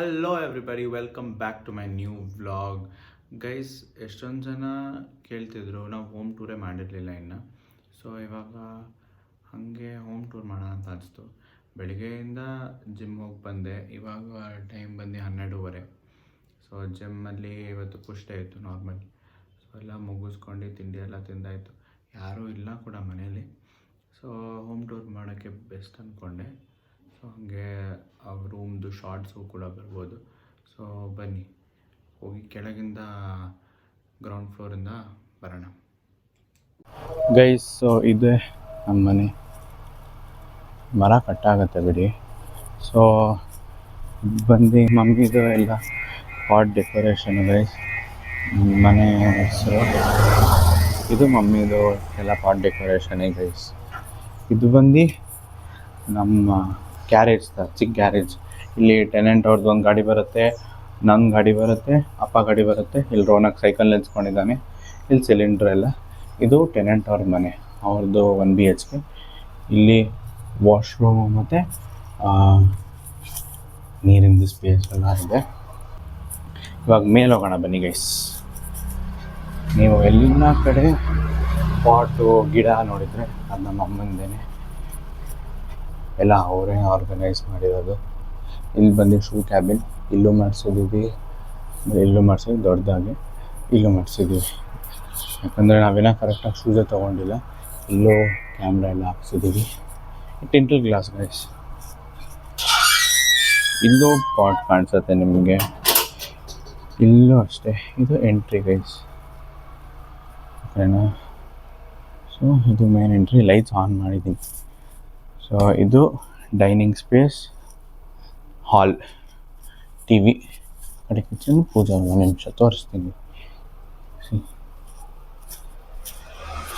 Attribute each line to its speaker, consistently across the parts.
Speaker 1: Hello everybody, welcome back to my new vlog. Guys, ಎಷ್ಟೊಂದು ಜನ ಕೇಳ್ತಿದ್ರು, ನಾವು ಹೋಮ್ ಟೂರೇ ಮಾಡಿರಲಿಲ್ಲ ಇನ್ನು. ಸೊ ಇವಾಗ ಹಾಗೆ ಹೋಮ್ ಟೂರ್ ಮಾಡೋಣ ಅಂತ ಅನಿಸ್ತು. ಬೆಳಿಗ್ಗೆಯಿಂದ ಜಿಮ್ ಹೋಗಿ ಬಂದೆ. ಇವಾಗ ಟೈಮ್ ಬಂದು 12:30. ಸೊ ಜಿಮ್ಮಲ್ಲಿ ಇವತ್ತು ಪುಷ್ ಡೇ ಇತ್ತು ನಾರ್ಮಲಿ. ಸೊ ಎಲ್ಲ ಮುಗಿಸ್ಕೊಂಡು ತಿಂಡಿ ಎಲ್ಲ ತಿಂದಾಯಿತು. ಯಾರೂ ಇಲ್ಲ ಕೂಡ ಮನೇಲಿ. ಸೊ ಹೋಮ್ ಟೂರ್ ಮಾಡೋಕ್ಕೆ ಬೆಸ್ಟ್ ಅಂದ್ಕೊಂಡೆ. ಸೊ ಹಾಗೆ ಆ ರೂಮ್ದು ಶಾರ್ಟ್ಸು ಕೂಡ ಬರ್ಬೋದು. ಸೊ ಬನ್ನಿ ಹೋಗಿ ಕೆಳಗಿಂದ ಗ್ರೌಂಡ್ ಫ್ಲೋರಿಂದ ಬರೋಣ. ಗೈಸ್, ಸೊ ಇದೆ ನಮ್ಮ ಮನೆ. ಮರ ಕಟ್ಟಾಗತ್ತೆ ಬಿಡಿ. ಸೊ ಬಂದು ಮಮ್ಮಿದು ಎಲ್ಲ ಪಾಟ್ ಡೆಕೋರೇಷನ್. ಗೈಸ್, ಮನೆ ಹೆಸರು ಇದು ಮಮ್ಮಿದು ಎಲ್ಲ ಪಾಟ್ ಡೆಕೋರೇಷನ್. ಗೈಸ್, ಇದು ಬಂದು ನಮ್ಮ ಗ್ಯಾರೇಜ್, ಚಿಕ್ಕ ಗ್ಯಾರೇಜ್. ಇಲ್ಲಿ ಟೆನೆಂಟ್ ಅವ್ರದ್ದು ಒಂದು ಗಾಡಿ ಬರುತ್ತೆ, ನನ್ನ ಗಾಡಿ ಬರುತ್ತೆ, ಅಪ್ಪ ಗಾಡಿ ಬರುತ್ತೆ. ಇಲ್ಲಿ ರೋನಕ್ ಸೈಕಲ್ ನಿಲ್ಸ್ಕೊಂಡಿದ್ದಾನೆ. ಇಲ್ಲಿ ಸಿಲಿಂಡ್ರ್ ಎಲ್ಲ. ಇದು ಟೆನೆಂಟ್ ಅವ್ರ ಮನೆ, ಅವ್ರದ್ದು 1 BHK. ಇಲ್ಲಿ ವಾಶ್ರೂಮು ಮತ್ತು ನೀರಿಂದು ಸ್ಪೇಸ್ ಎಲ್ಲ ಇದೆ. ಇವಾಗ ಮೇಲೆ ಹೋಗೋಣ ಬನ್ನಿ ಗೈಸ್. ನೀವು ಎಲ್ಲ ಕಡೆ ಪಾಟು ಗಿಡ ನೋಡಿದರೆ ಅದು ನಮ್ಮ ಅಮ್ಮಂದೇನೆ, ಎಲ್ಲ ಅವರೇ ಆರ್ಗನೈಸ್ ಮಾಡಿರೋದು. ಇಲ್ಲಿ ಬಂದು ಶೂ ಕ್ಯಾಬಿನ್, ಇಲ್ಲೂ ಮಾಡಿಸಿದ್ದೀವಿ, ಇಲ್ಲೂ ಮಾಡಿಸಿದ್ವಿ, ದೊಡ್ಡದಾಗಿ ಇಲ್ಲೂ ಮಾಡಿಸಿದ್ದೀವಿ. ಯಾಕಂದರೆ ನಾವೇನೋ ಕರೆಕ್ಟಾಗಿ ಶೂಸೇ ತೊಗೊಂಡಿಲ್ಲ. ಇಲ್ಲೂ ಕ್ಯಾಮ್ರಾ ಎಲ್ಲ ಹಾಕ್ಸಿದ್ದೀವಿ. ಟಿಂಟಲ್ ಗ್ಲಾಸ್ ಗೈಸ್. ಇಲ್ಲೂ ಪಾಟ್ ಕಾಣಿಸುತ್ತೆ ನಿಮಗೆ, ಇಲ್ಲೂ ಅಷ್ಟೇ. ಇದು ಎಂಟ್ರಿ ಗೈಸ್, ಓಕೆನಾ? ಸೊ ಇದು ಮೇನ್ ಎಂಟ್ರಿ. ಲೈಟ್ಸ್ ಆನ್ ಮಾಡಿದ್ದೀನಿ. ಸೊ ಇದು ಡೈನಿಂಗ್ ಸ್ಪೇಸ್, ಹಾಲ್, TV, ಕಡೆ ಕಿಚನ್, ಪೂಜಾ. 1 ನಿಮಿಷ ತೋರಿಸ್ತೀನಿ.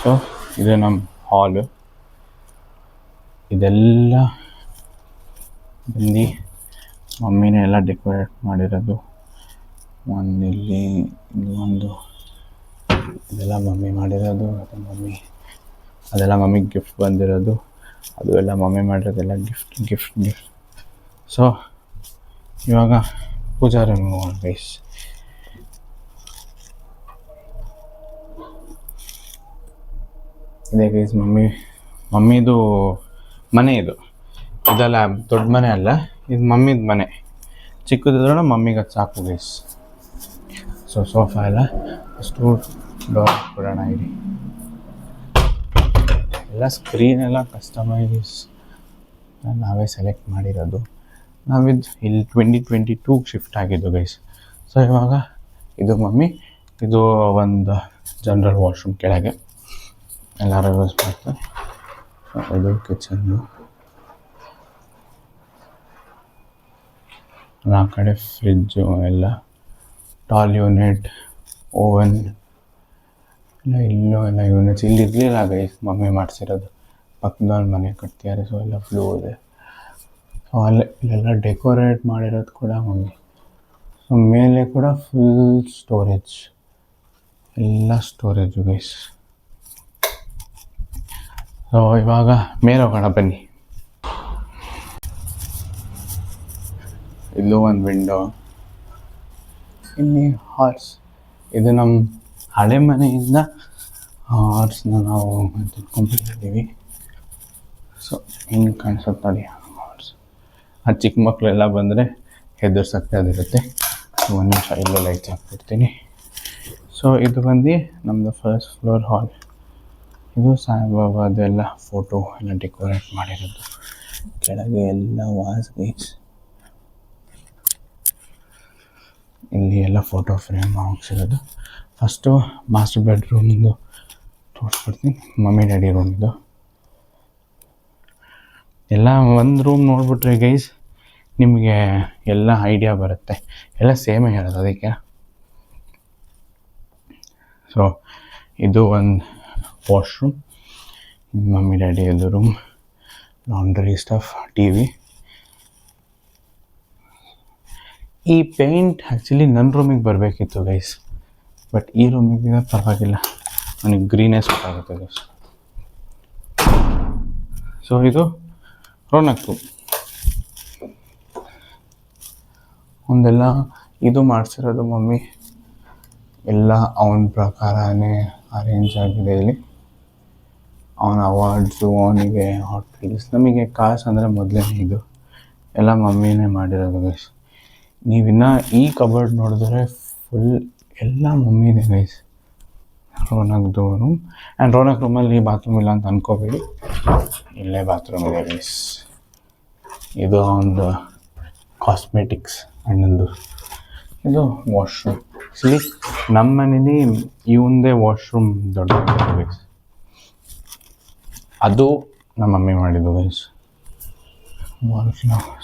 Speaker 1: ಸೊ ಇದು ನಮ್ಮ ಹಾಲು. ಇದೆಲ್ಲ ಬಂದು ಮಮ್ಮಿನೇ ಎಲ್ಲ ಡೆಕೋರೇಟ್ ಮಾಡಿರೋದು. ಇಲ್ಲಿ ಒಂದು ಇದೆಲ್ಲ ಮಮ್ಮಿ ಮಾಡಿರೋದು. ಅದೆಲ್ಲ ಮಮ್ಮಿಗೆ ಗಿಫ್ಟ್ ಬಂದಿರೋದು. ಅದು ಎಲ್ಲ ಮಮ್ಮಿ ಮಾಡಿರೋದೆಲ್ಲ ಗಿಫ್ಟ್. ಸೊ ಇವಾಗ ಪೂಜಾ ರೂಮ್ ಗೈಸ್. ಇದೆ ಗೈಸ್ ಮಮ್ಮಿದು ಮನೆ. ಇದೆಲ್ಲ ದೊಡ್ಡ ಮನೆ ಅಲ್ಲ, ಇದು ಮಮ್ಮಿದು ಮನೆ. ಚಿಕ್ಕದಿದ್ರೂ ಮಮ್ಮಿಗೆ ಅದು ಸಾಕು ಗೈಸ್. ಸೊ ಸೋಫಾ ಎಲ್ಲ ಅಷ್ಟು ಡೋರ್ ಕೊಡೋಣ. ಇರಿ, ಎಲ್ಲ ಸ್ಕ್ರೀನ್ ಎಲ್ಲ ಕಸ್ಟಮೈಸ್ ನಾವೇ ಸೆಲೆಕ್ಟ್ ಮಾಡಿರೋದು. ನಾವಿದು ಇಲ್ಲಿ 2022 ಶಿಫ್ಟ್ ಆಗಿದ್ದು ಗೈಸ್. ಸೊ ಇವಾಗ ಇದು ಮಮ್ಮಿ, ಇದು ಒಂದು ಜನರಲ್ ವಾಶ್ರೂಮ್ ಕೆಳಗೆ ಎಲ್ಲರೂ ಯೂಸ್ ಮಾಡ್ತಾರೆ. ಇದು ಕಿಚನ್ನು. ಆ ಕಡೆ ಫ್ರಿಜ್ಜು ಎಲ್ಲ, ಟಾಲ್ ಯೂನಿಟ್, ಓವನ್ ಇಲ್ಲ. ಇಲ್ಲೂ ಎಲ್ಲ ಯೂನಿಟ್ಸ್ ಇಲ್ಲಿ ಇರಲಿಲ್ಲ ಗೈಸ್, ಮಮ್ಮಿ ಮಾಡಿಸಿರೋದು. ಪಕ್ಕದವ್ರ ಮನೆ ಕಟ್ತಿದ್ದಾರೆ. ಸೊ ಎಲ್ಲ ಫ್ಲೂ ಇದೆ. ಸೊ ಇಲ್ಲೆಲ್ಲ ಡೆಕೋರೇಟ್ ಮಾಡಿರೋದು ಕೂಡ ಮಮ್ಮಿ. ಸೊ ಮೇಲೆ ಕೂಡ ಫುಲ್ ಸ್ಟೋರೇಜ್, ಎಲ್ಲ ಸ್ಟೋರೇಜು ಗೈಸ್. ಸೊ ಇವಾಗ ಮೇಲೆ ಹೋಗೋಣ ಬನ್ನಿ. ಇಲ್ಲೂ ಒಂದು ವಿಂಡೋ. ಇಲ್ಲಿ ಹಾರ್ಸ್. ಇದು ನಮ್ಮ ಹಳೆ ಮನೆಯಿಂದ ಹಾರ್ಸ್ನ ನಾವು ತೆಗೆದುಕೊಂಡಿದ್ದೀವಿ. ಸೊ ಹಿಂಗೆ ಕಾಣಿಸುತ್ತೆ ನೋಡಿ ಹಾರ್ಸ್. ಆ ಚಿಕ್ಕ ಮಕ್ಕಳೆಲ್ಲ ಬಂದರೆ ಹೆದರ್ಸಕ್ಕೆ ಅದಿರುತ್ತೆ. 1 ನಿಮಿಷ ಇಲ್ಲೇ ಲೈಟ್ ಹಾಕ್ಬಿಡ್ತೀನಿ. ಸೊ ಇದು ಬಂದು ನಮ್ಮದು ಫಸ್ಟ್ ಫ್ಲೋರ್ ಹಾಲ್. ಇದು ಸಾಯಿಬಾಬಾದೆಲ್ಲ ಫೋಟೋ ಎಲ್ಲ ಡೆಕೋರೇಟ್ ಮಾಡಿರೋದು. ಕೆಳಗೆ ಎಲ್ಲ ವಾಸ್ ಗೈಸ್. ಇಲ್ಲಿ ಎಲ್ಲ ಫೋಟೋ ಫ್ರೇಮ್ ಹಾಕ್ಸಿರೋದು. ಫಸ್ಟು ಮಾಸ್ಟರ್ ಬೆಡ್ರೂಮಿಂದು ತೋರಿಸ್ಬಿಡ್ತೀನಿ. ಮಮ್ಮಿ ಡ್ಯಾಡಿ ರೂಮಿಂದು ಎಲ್ಲ ಒಂದು ರೂಮ್ ನೋಡಿಬಿಟ್ರೆ ಗೈಸ್ ನಿಮಗೆ ಎಲ್ಲ ಐಡಿಯಾ ಬರುತ್ತೆ. ಎಲ್ಲ ಸೇಮೇ ಇರೋದು ಅದಕ್ಕೆ. ಸೊ ಇದು ಒಂದು ವಾಶ್ರೂಮ್, ಮಮ್ಮಿ ಡ್ಯಾಡಿ ಇದು ರೂಮ್, ಲಾಂಡ್ರಿ ಸ್ಟಫ್, TV. ಈ ಪೇಂಟ್ ಆ್ಯಕ್ಚುಲಿ ನನ್ನ ರೂಮಿಗೆ ಬರಬೇಕಿತ್ತು ಗೈಸ್, ಬಟ್ ಈ ರೂಮಿಗೆ ಪರವಾಗಿಲ್ಲ, ನನಗೆ ಗ್ರೀನೇ ಸೂಟ್ ಆಗುತ್ತೆ ಗೈಸ್. ಸೊ ಇದು ರೋನಕ್ ರೂಮ್. ಒಂದೆಲ್ಲ ಇದು ಮಾಡಿಸಿರೋದು ಮಮ್ಮಿ ಎಲ್ಲ ಅವನ ಪ್ರಕಾರನೇ ಅರೇಂಜ್ ಆಗಿದೆ ಇಲ್ಲಿ. ಅವನ ಅವಾರ್ಡ್ಸು, ಅವನಿಗೆ ಹಾಟೆಲ್ಸ್, ನಮಗೆ ಕಾಸು ಅಂದರೆ ಮೊದಲೇ ಇದು ಎಲ್ಲ ಮಮ್ಮಿನೇ ಮಾಡಿರೋದು ಗೈಸ್. ನೀವಿನ್ನ ಈ ಕಬರ್ಡ್ ನೋಡಿದ್ರೆ ಫುಲ್ ಎಲ್ಲ ಮಮ್ಮಿದೆ ಗೈಸ್. ರೋನಕ್ದು ರೂಮ್. ಆ್ಯಂಡ್ ರೋನಕ್ ರೂಮಲ್ಲಿ ಬಾತ್ರೂಮ್ ಇಲ್ಲ ಅಂತ ಅನ್ಕೋಬೇಡಿ, ಇಲ್ಲೇ ಬಾತ್ರೂಮ್ ಇದೆ ಗೈಸ್. ಇದು ಒಂದು ಕಾಸ್ಮೆಟಿಕ್ಸ್ ಅಣ್ಣಂದು. ಇದು ವಾಶ್ರೂಮ್. ಆ್ಯಕ್ಚುಲಿ ನಮ್ಮ ಮನೇಲಿ ಇವಂದೇ ವಾಶ್ರೂಮ್ ದೊಡ್ಡದಾಗಿದೆ ಗೈಸ್. ಅದು ನಮ್ಮ ಮಮ್ಮಿ ಮಾಡಿದ್ದು ಗೈಸ್.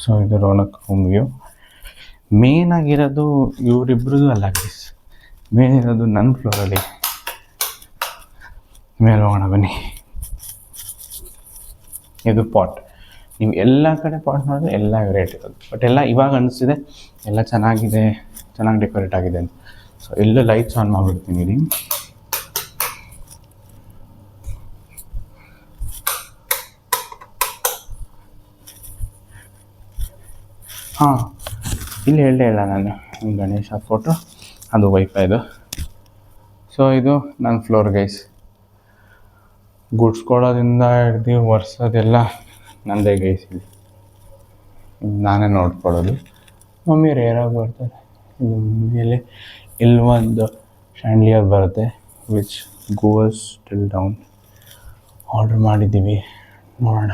Speaker 1: ಸೊ ಇದು ರೋನಕ್ ರೂಮ್ ವ್ಯೂ. ಮೇನ್ ಆಗಿರೋದು ಇವರಿಬ್ರದ್ದು ಅಲ್ಲ ಗೈಸ್, ಮೇನ್ ಇರೋದು ನನ್ನ ಫ್ಲೋರಲ್ಲಿ. ಮೇಲೆ ಹೋಗೋಣ ಬನ್ನಿ. ಇದು ಪಾಟ್. ನೀವು ಎಲ್ಲ ಕಡೆ ಪಾಟ್ ನೋಡಿದ್ರೆ ಎಲ್ಲ ರೇಟ್ ಇರೋದು, ಬಟ್ ಎಲ್ಲ ಇವಾಗ ಅನಿಸ್ತಿದೆ ಎಲ್ಲ ಚೆನ್ನಾಗಿದೆ, ಚೆನ್ನಾಗಿ ಡೆಕೋರೇಟ್ ಆಗಿದೆ ಅಂತ. ಸೊ ಎಲ್ಲ ಲೈಟ್ಸ್ ಆನ್ ಮಾಡಿಬಿಡ್ತೀನಿ ಇಲ್ಲಿ. ಹಾಂ, ಇಲ್ಲಿ ಹೇಳಲೇ ಇಲ್ಲ ನಾನು, ಗಣೇಶ ಫೋಟೋ, ಅದು ವೈಫೈದು. ಸೊ ಇದು ನನ್ನ ಫ್ಲೋರ್ ಗೈಸ್. ಗುಡ್ಸ್ಕೊಡೋದ್ರಿಂದ ಹಿಡ್ದು ಒರೆಸೋದೆಲ್ಲ ನನ್ನದೇ ಗೈಸ್. ಇಲ್ಲಿ ನಾನೇ ನೋಡ್ಕೊಳ್ಳೋದು. ಮಮ್ಮಿ ರೇರಾಗಿ ಬರ್ತಾರೆ. ಮೇಲೆ ಇಲ್ಲಿ ಒಂದು ಶ್ಯಾಂಡ್ಲಿಯರ್ ಬರುತ್ತೆ, which goes till down. Order ಮಾಡಿದ್ದೀವಿ, ನೋಡೋಣ.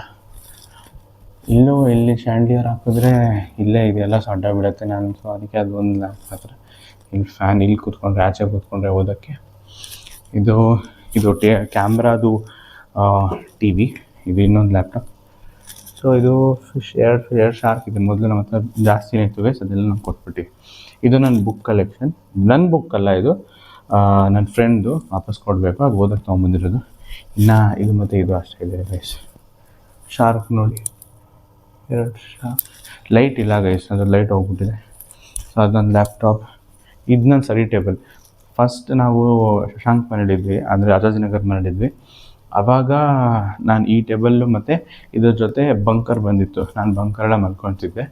Speaker 1: ಇಲ್ಲಿ ಶ್ಯಾಂಡ್ಲಿಯರ್ ಹಾಕಿದ್ರೆ ಇಲ್ಲೇ ಇದೆಲ್ಲ ಸಡ್ಡಾಗ್ಬಿಡುತ್ತೆ ನಾನು. ಸೊ ಅದಕ್ಕೆ ಅದು ಒಂದು ಲ್ಯಾಂಪ್ ಹತ್ರ ಇಲ್ಲಿ ಫ್ಯಾನ್, ಇಲ್ಲಿ ಕೂತ್ಕೊಂಡ್ರೆ ಆಚೆ ಕೂತ್ಕೊಂಡ್ರೆ ಓದೋಕ್ಕೆ. ಇದು ಕ್ಯಾಮ್ರಾದು ಟಿ ವಿ. ಇದು ಇನ್ನೊಂದು ಲ್ಯಾಪ್ಟಾಪ್. ಸೊ ಇದು ಎರಡು ಶಾರ್ಕ್ ಇದೆ. ಮೊದಲು ನಮ್ಮ ಹತ್ರ ಜಾಸ್ತಿನೇ ಇತ್ತು ಗೈಸ್, ಅದೆಲ್ಲ ನಾವು ಕೊಟ್ಬಿಟ್ಟಿವಿ. ಇದು ನನ್ನ ಬುಕ್ ಕಲೆಕ್ಷನ್. ನನ್ನ ಬುಕ್ ಅಲ್ಲ ಇದು, ನನ್ನ ಫ್ರೆಂಡ್ದು, ವಾಪಸ್ ಕೊಡಬೇಕು, ಅದು ಓದಕ್ಕೆ ತೊಗೊಂಬಂದಿರೋದು. ಇನ್ನು ಇದು ಮತ್ತು ಇದು ಅಷ್ಟೇ ಇದೆ ಗೈಸ್. ಶಾರ್ಕ್ ನೋಡಿ, 2 ಶಾರ್ಕ್. ಲೈಟ್ ಇಲ್ಲ ಗೈಸ್, ಅದು ಲೈಟ್ ಹೋಗ್ಬಿಟ್ಟಿದೆ. ಸೊ ಅದು ನನ್ನ ಲ್ಯಾಪ್ಟಾಪ್. ಇದು ನನ್ನ ಸರಿ ಟೇಬಲ್. ಫಸ್ಟ್ ನಾವು ಶಶಾಂಕ್ ಮಾಡಿದ್ವಿ, ಅಂದರೆ ರಾಜಾಜಿನಗರ್ ಮಾಡಿದ್ವಿ. ಆವಾಗ ನಾನು ಈ ಟೇಬಲ್ಲು ಮತ್ತು ಇದ್ರ ಜೊತೆ ಬಂಕರ್ ಬಂದಿತ್ತು. ನಾನು ಬಂಕರೆಲ್ಲ ಮಲ್ಕೊತಿದ್ದೆ.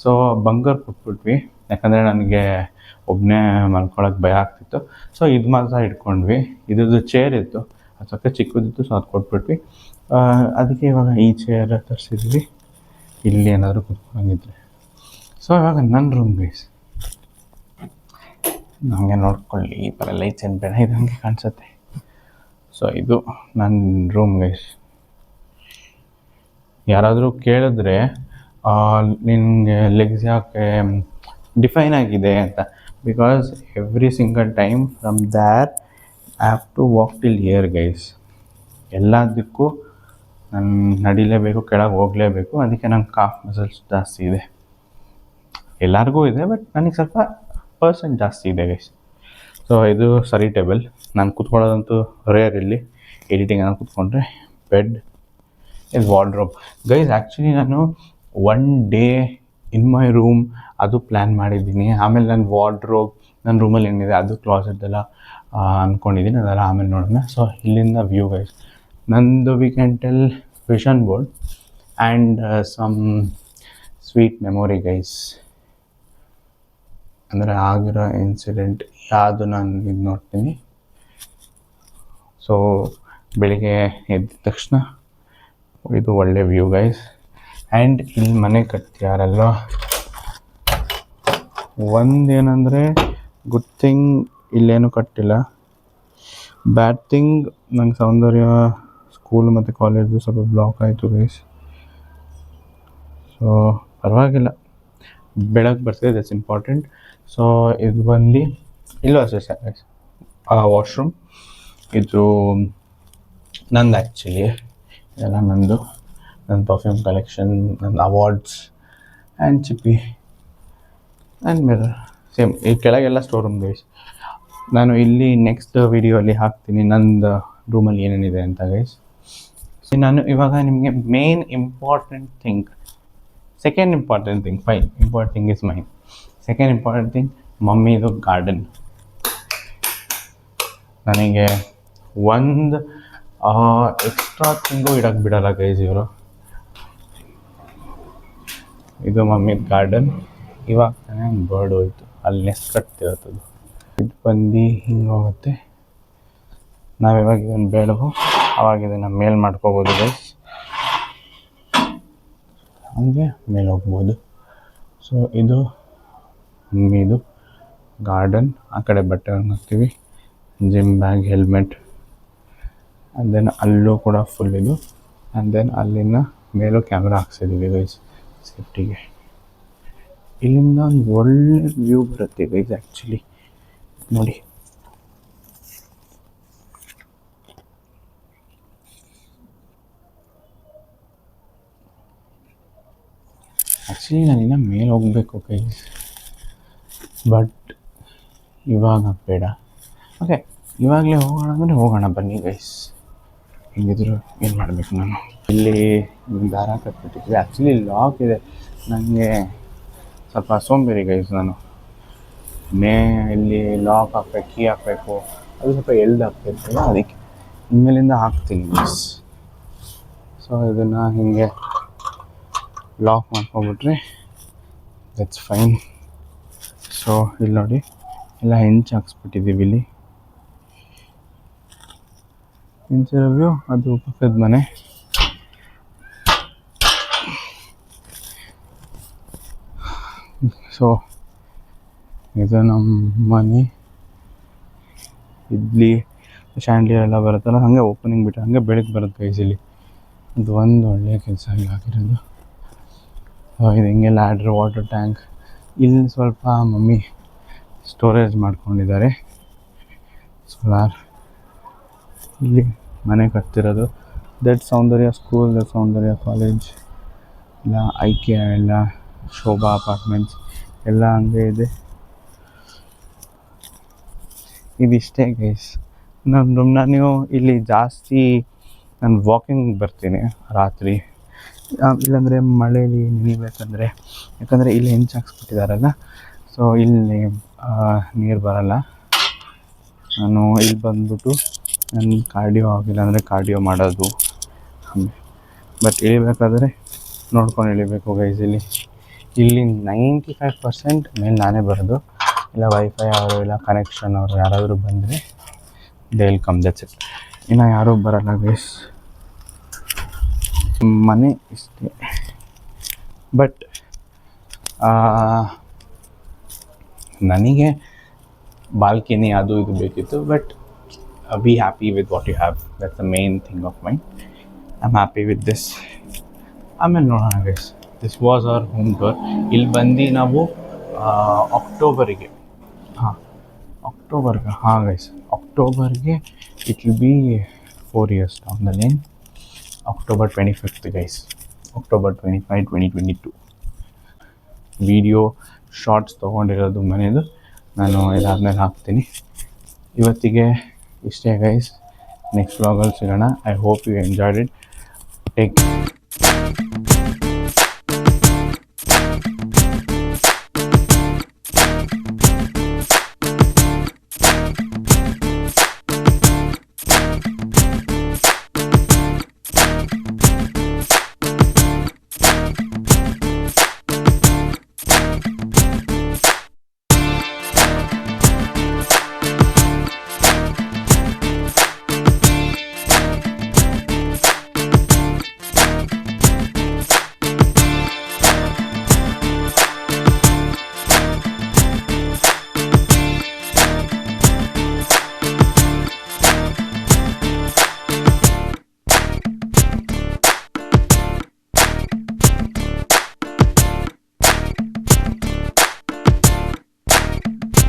Speaker 1: ಸೊ ಬಂಕರ್ ಕೊಟ್ಬಿಟ್ವಿ, ಯಾಕಂದರೆ ನನಗೆ ಒಬ್ಬನೇ ಮಲ್ಕೊಳಕ್ಕೆ ಭಯ ಆಗ್ತಿತ್ತು. ಸೊ ಇದು ಮಾತ್ರ ಇಟ್ಕೊಂಡ್ವಿ. ಇದ್ರದ್ದು ಚೇರ್ ಇತ್ತು, ಅದು ಸ್ವಲ್ಪ ಚಿಕ್ಕದಿತ್ತು, ಸೊ ಅದು ಕೊಟ್ಬಿಟ್ವಿ. ಅದಕ್ಕೆ ಇವಾಗ ಈ ಚೇರ್ ತರಿಸಿದ್ವಿ, ಇಲ್ಲಿ ಏನಾದರೂ ಕೂತ್ಕೊಂಡಿದ್ರೆ. ಸೊ ಇವಾಗ ನನ್ನ ರೂಮ್ ಗೈಸ್. ನನಗೆ ನೋಡ್ಕೊಳ್ಳಿ, ಈ ಥರ ಲೈಟ್ಸ್ ಏನು ಬೇಡ, ಇದು ಹಂಗೆ ಕಾಣಿಸುತ್ತೆ. ಸೊ ಇದು ನನ್ನ ರೂಮ್ ಗೈಸ್. ಯಾರಾದರೂ ಕೇಳಿದ್ರೆ ನಿನಗೆ ಲೆಗ್ಸ್ ಯಾಕೆ ಡಿಫೈನ್ ಆಗಿದೆ ಅಂತ, because every single time from there I have to walk till here guys. ಎಲ್ಲದಕ್ಕೂ ನಾನು ನಡಿಲೇಬೇಕು, ಕೆಳಗೆ ಹೋಗಲೇಬೇಕು. ಅದಕ್ಕೆ ನಂಗೆ ಕಾಫ್ ಮಸಲ್ಸ್ ಜಾಸ್ತಿ ಇದೆ. ಎಲ್ಲರಿಗೂ ಇದೆ, ಬಟ್ ನನಗೆ ಸ್ವಲ್ಪ ಪರ್ಸೆಂಟ್ ಜಾಸ್ತಿ ಇದೆ ಗೈಸ್. ಸೊ ಇದು ಸರಿ ಟೇಬಲ್. ನಾನು ಕೂತ್ಕೊಳ್ಳೋದಂತೂ ರೇರ್ ಇಲ್ಲಿ, ಎಡಿಟಿಂಗ್ ನಾನು ಕೂತ್ಕೊಂಡ್ರೆ. ಬೆಡ್, ಇದು ವಾರ್ಡ್ರೋಬ್ ಗೈಸ್. ಆ್ಯಕ್ಚುಲಿ ನಾನು 1 ಡೇ ಇನ್ ಮೈ ರೂಮ್ ಅದು ಪ್ಲ್ಯಾನ್ ಮಾಡಿದ್ದೀನಿ. ಆಮೇಲೆ ನನ್ನ ವಾರ್ಡ್ರೋಬ್, ನನ್ನ ರೂಮಲ್ಲಿ ಏನಿದೆ ಅದು ಕ್ಲಾಸೆಟ್ದೆಲ್ಲ ಅಂದ್ಕೊಂಡಿದ್ದೀನಿ, ಅದೆಲ್ಲ ಆಮೇಲೆ ನೋಡೋಣ. ಸೊ ಇಲ್ಲಿಂದ ವ್ಯೂ ಗೈಸ್. ನಂದು we can tell vision board and some sweet memory guys. ಅಂದರೆ ಆಗಿರೋ ಇನ್ಸಿಡೆಂಟ್ ಯಾವುದು ನಾನು ಇದು ನೋಡ್ತೀನಿ. ಸೊ ಬೆಳಿಗ್ಗೆ ಎದ್ದ ತಕ್ಷಣ ಇದು ಒಳ್ಳೆ ವ್ಯೂ ಗೈಸ್. ಆ್ಯಂಡ್ ಇಲ್ಲಿ ಮನೆ ಕಟ್ತಿಯಾರಲ್ಲ, ಒಂದೇನೆಂದರೆ ಗುಡ್ ಥಿಂಗ್ ಇಲ್ಲೇನು ಕಟ್ಟಿಲ್ಲ. ಬ್ಯಾಡ್ ಥಿಂಗ್, ನಂಗೆ ಸೌಂದರ್ಯ ಸ್ಕೂಲ್ ಮತ್ತು ಕಾಲೇಜು ಸ್ವಲ್ಪ ಬ್ಲಾಕ್ ಆಯಿತು ಗೈಸ್. ಸೊ ಪರವಾಗಿಲ್ಲ, ಬೆಳಗ್ಗೆ ಬರ್ತಿದೆ, ದಟ್ಸ್ ಇಂಪಾರ್ಟೆಂಟ್. ಸೊ ಇದು ಬಂದು ಇಲ್ಲೂ ಅಷ್ಟೇ ಗೈಸ್, ವಾಶ್ರೂಮ್. ಇದು ನಂದು ಆ್ಯಕ್ಚುಲಿ, ಇದೆಲ್ಲ ನಂದು, ನನ್ನ ಪರ್ಫ್ಯೂಮ್ ಕಲೆಕ್ಷನ್, ನನ್ನ ಅವಾರ್ಡ್ಸ್ ಆ್ಯಂಡ್ ಚಿಪ್ಪಿ ಆ್ಯಂಡ್ ಮಿರರ್. ಸೇಮ್ ಈ ಕೆಳಗೆಲ್ಲ ಸ್ಟೋರ್ ರೂಮ್ ಗೈಸ್. ನಾನು ಇಲ್ಲಿ ನೆಕ್ಸ್ಟ್ ವೀಡಿಯೋಲಿ ಹಾಕ್ತೀನಿ ನಂದು ರೂಮಲ್ಲಿ ಏನೇನಿದೆ ಅಂತ ಗೈಸ್. ಸೊ ನಾನು ಇವಾಗ ನಿಮಗೆ main important thing, second important thing, fine important thing is mine. Second important thing, ಮಮ್ಮಿದು ಗಾರ್ಡನ್. ನನಗೆ ಒಂದು ಎಕ್ಸ್ಟ್ರಾ ಥಿಂಗು ಇಡೋಕ್ಕೆ ಬಿಡೋಲ್ಲ ಗೈಸ್ ಇವರು. ಇದು ಮಮ್ಮಿದು ಗಾರ್ಡನ್. ಇವಾಗ ತಾನೇ ಬರ್ಡ್ ಹೋಯ್ತು, ಅಲ್ಲಿ ನೆಸ್ಟ್ ಕಟ್ತಿರತ್ತದು. ಇದು ಬಂದು ಹಿಂಗೆ ಹೋಗುತ್ತೆ. ನಾವು ಯಾವಾಗ ಇದನ್ನು ಬೇಡವೋ ಅವಾಗ ಇದನ್ನು ಮೇಲೆ ಮಾಡ್ಕೋಬೋದು ಗೈಸ್, ಹಂಗೆ ಮೇಲೆ ಹೋಗ್ಬೋದು. ಸೊ ಇದು ಗಾರ್ಡನ್. ಆ ಕಡೆ ಬಟ್ಟೆಗಳನ್ನ ಹಾಕ್ತೀವಿ, gym bag, helmet. And then ಅಲ್ಲೂ ಕೂಡ ಫುಲ್ ಇದು. ಆ್ಯಂಡ್ ದೆನ್ ಅಲ್ಲಿಂದ ಮೇಲೂ ಕ್ಯಾಮ್ರಾ ಹಾಕ್ಸಿದ್ದೀವಿ ಗೈಸ್ ಸೇಫ್ಟಿಗೆ. ಇಲ್ಲಿಂದ ಒಂದು ಒಳ್ಳೆ ವ್ಯೂ ಬರುತ್ತೆ ಗೈಸ್ ಆ್ಯಕ್ಚುಲಿ ನೋಡಿ. ಆ್ಯಕ್ಚುಲಿ ನಾನಿನ್ನ ಮೇಲೆ ಹೋಗಬೇಕು ಗೈಸ್, ಬಟ್ ಇವಾಗ ಬೇಡ. ಓಕೆ, ಇವಾಗಲೇ ಹೋಗೋಣ ಅಂದರೆ ಹೋಗೋಣ ಬನ್ನಿ ಗೈಸ್. ಹಿಂಗಿದ್ರು ಏನು ಮಾಡಬೇಕು ನಾನು. ಇಲ್ಲಿ ದಾರ ಕಟ್ಬಿಟ್ಟಿದ್ವಿ. ಆ್ಯಕ್ಚುಲಿ ಲಾಕ್ ಇದೆ. ನನಗೆ ಸ್ವಲ್ಪ ಸೋಂಬೇರಿ ಗೈಸ್ ನಾನು. ಇಲ್ಲಿ ಲಾಕ್ ಹಾಕ್ಬೇಕು, ಕೀ ಹಾಕಬೇಕು, ಅದು ಸ್ವಲ್ಪ ಹಾಕ್ಬೇಕು. ಅದಕ್ಕೆ ಇನ್ಮೇಲಿಂದ ಹಾಕ್ತೀನಿ ಗೈಸ್. ಸೊ ಇದನ್ನು ಹೀಗೆ ಲಾಕ್ ಮಾಡ್ಕೊಂಬಿಟ್ರೆ ದಟ್ಸ್ ಫೈನ್. ಸೊ ಇಲ್ಲಿ ನೋಡಿ, ಎಲ್ಲ ಹೆಂಚು ಹಾಕ್ಸ್ಬಿಟ್ಟಿದ್ದೀವಿ. ಇಲ್ಲಿ ಹೆಂಚಿನ ವ್ಯೂ, ಅದು ಪಕ್ಕದ ಮನೆ. ಸೊ ಇದು ನಮ್ಮ ಮನೆ. ಇಡ್ಲಿ ಶ್ಯಾಂಡ್ಲಿಯರ್ ಎಲ್ಲ ಬರುತ್ತಲ್ಲ, ಹಾಗೆ ಓಪನಿಂಗ್ ಬಿಟ್ಟು ಹಾಗೆ ಬೆಳಗ್ಗೆ ಬರುತ್ತೆ ಗೈಸ್. ಇಲ್ಲಿ ಅದು ಒಂದು ಒಳ್ಳೆಯ ಕೆಲಸ ಇಲ್ಲಿ ಆಗಿರೋದು. ಇದು ಹಿಂಗೆ ಲ್ಯಾಡ್ರ್, ವಾಟರ್ ಟ್ಯಾಂಕ್. ಇಲ್ಲಿ ಸ್ವಲ್ಪ ಮಮ್ಮಿ ಸ್ಟೋರೇಜ್ ಮಾಡ್ಕೊಂಡಿದ್ದಾರೆ, ಸೋಲಾರ್. ಇಲ್ಲಿ ಮನೆ ಕಟ್ತಿರೋದು. That Soundarya school, that Soundarya college, ಇಲ್ಲ IKEA, ಎಲ್ಲ ಶೋಭಾ ಅಪಾರ್ಟ್ಮೆಂಟ್ಸ್ ಎಲ್ಲ ಹಂಗೆ ಇದೆ. ಇದಿಷ್ಟೇ ಗೈಸ್. ನಾನು ಇಲ್ಲಿ ಜಾಸ್ತಿ ವಾಕಿಂಗ್ ಬರ್ತೀನಿ ರಾತ್ರಿ, ಇಲ್ಲಾಂದರೆ ಮಳೇಲಿ ನೆನಿಬೇಕಂದ್ರೆ. ಯಾಕಂದರೆ ಇಲ್ಲಿ ಹೆಂಚು ಹಾಕ್ಸ್ಬಿಟ್ಟಿದ್ದಾರಲ್ಲ, ಸೊ ಇಲ್ಲಿ ನೀರು ಬರಲ್ಲ. ನಾನು ಇಲ್ಲಿ ಬಂದ್ಬಿಟ್ಟು ನನ್ನ ಕಾರ್ಡಿಯೋ ಆಗಿಲ್ಲ ಅಂದರೆ ಕಾರ್ಡಿಯೋ ಮಾಡೋದು. ಬಟ್ ಇಳಿಬೇಕಾದ್ರೆ ನೋಡ್ಕೊಂಡು ಇಳಿಬೇಕು ಗೈಸ್. ಇಲ್ಲಿ 95% ಮೇಲೆ ನಾನೇ ಬರೋದು, ಇಲ್ಲ ವೈಫೈ ಅವರು ಇಲ್ಲ ಕನೆಕ್ಷನ್ ಅವರು ಯಾರಾದರೂ ಬಂದರೆ they will come, that's it. ಇನ್ನು ಯಾರೂ ಬರೋಲ್ಲ ಗೈಸ್. ಮನೆ ಇಷ್ಟೇ. ಬಟ್ ನನಗೆ ಬಾಲ್ಕನಿ ಅದು ಇದು ಬೇಕಿತ್ತು. But be happy with what you have, that's the main thing of mind. I am happy with this. ಆಮೇಲೆ ನೋಡೋಣ guys. This was our home tour. ಇಲ್ಲಿ ಬಂದು ನಾವು ಅಕ್ಟೋಬರ್ಗೆ ಅಕ್ಟೋಬರ್ಗೆ it will be 4 years down the line. October 25th guys, October 25, 2022. Video shorts ತೊಗೊಂಡಿರೋದು ಮನೆಯದು, ನಾನು ಇದಾದ್ಮೇಲೆ ಹಾಕ್ತೀನಿ. ಇವತ್ತಿಗೆ ಇಷ್ಟೇ ಗೈಸ್. ನೆಕ್ಸ್ಟ್ ವ್ಲಾಗಲ್ಲಿ ಸಿಗೋಣ. I hope you enjoyed it. Take